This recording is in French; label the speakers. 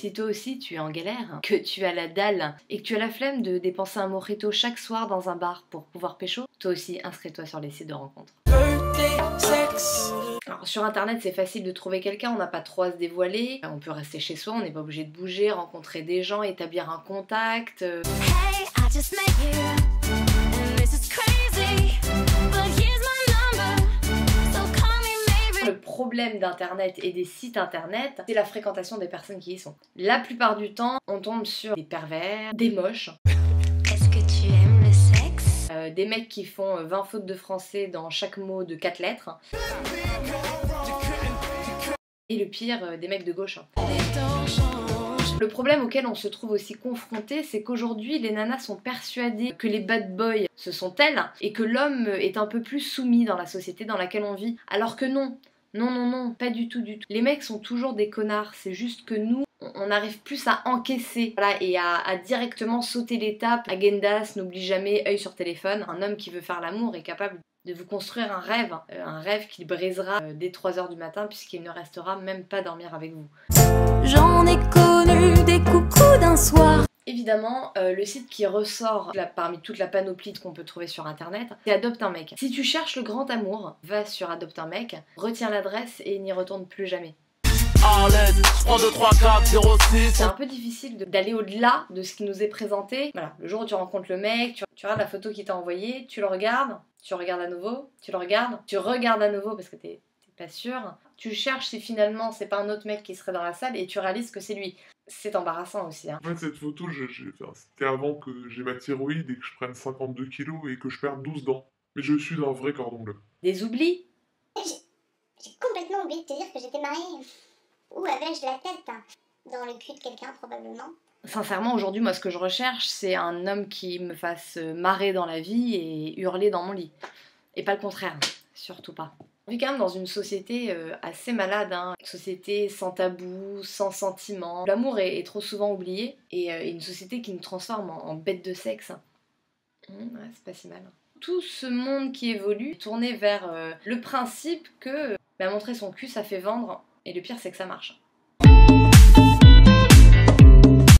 Speaker 1: Si toi aussi tu es en galère, que tu as la dalle et que tu as la flemme de dépenser un mojito chaque soir dans un bar pour pouvoir pécho, toi aussi inscris-toi sur les sites de rencontres. Alors sur internet c'est facile de trouver quelqu'un, on n'a pas trop à se dévoiler, on peut rester chez soi, on n'est pas obligé de bouger, rencontrer des gens, établir un contact. Hey, I just met you, and this is crazy, but here's my number, so call me maybe. Le problème d'internet et des sites internet, c'est la fréquentation des personnes qui y sont. La plupart du temps, on tombe sur des pervers, des moches. Est-ce que tu aimes le sexe? Des mecs qui font 20 fautes de français dans chaque mot de 4 lettres. Et le pire, des mecs de gauche. Le problème auquel on se trouve aussi confronté, c'est qu'aujourd'hui, les nanas sont persuadées que les bad boys, ce sont elles, et que l'homme est un peu plus soumis dans la société dans laquelle on vit. Alors que non. Non, pas du tout. Les mecs sont toujours des connards, c'est juste que nous, on arrive plus à encaisser, voilà, et à directement sauter l'étape. Agendas, n'oublie jamais, œil sur téléphone. Un homme qui veut faire l'amour est capable de vous construire un rêve qu'il brisera dès 3h du matin puisqu'il ne restera même pas dormir avec vous. J'en ai connu des coucous d'un soir. Évidemment, le site qui ressort parmi toute la panoplie qu'on peut trouver sur internet, c'est Adopte un mec. Si tu cherches le grand amour, va sur Adopte un mec, retiens l'adresse et n'y retourne plus jamais. C'est un peu difficile d'aller au-delà de ce qui nous est présenté. Voilà, le jour où tu rencontres le mec, tu regardes la photo qu'il t'a envoyée, tu le regardes, tu regardes à nouveau, tu le regardes, tu regardes à nouveau parce que t'es pas sûr. Tu cherches si finalement c'est pas un autre mec qui serait dans la salle et tu réalises que c'est lui. C'est embarrassant aussi. Hein.
Speaker 2: En fait, cette photo, c'était avant que j'ai ma thyroïde et que je prenne 52 kilos et que je perde 12 dents. Mais je suis un vrai cordon bleu.
Speaker 1: Des oublis?
Speaker 3: J'ai complètement oublié de te dire que j'étais mariée. Où avais-je la tête? Dans le cul de quelqu'un, probablement.
Speaker 1: Sincèrement, aujourd'hui, moi, ce que je recherche, c'est un homme qui me fasse marrer dans la vie et hurler dans mon lit. Et pas le contraire, surtout pas. On vit quand même dans une société assez malade, hein. Une société sans tabou, sans sentiment. L'amour est trop souvent oublié et une société qui nous transforme en bête de sexe. Ouais, c'est pas si mal. Tout ce monde qui évolue est tourné vers le principe que montrer son cul, ça fait vendre. Et le pire, c'est que ça marche.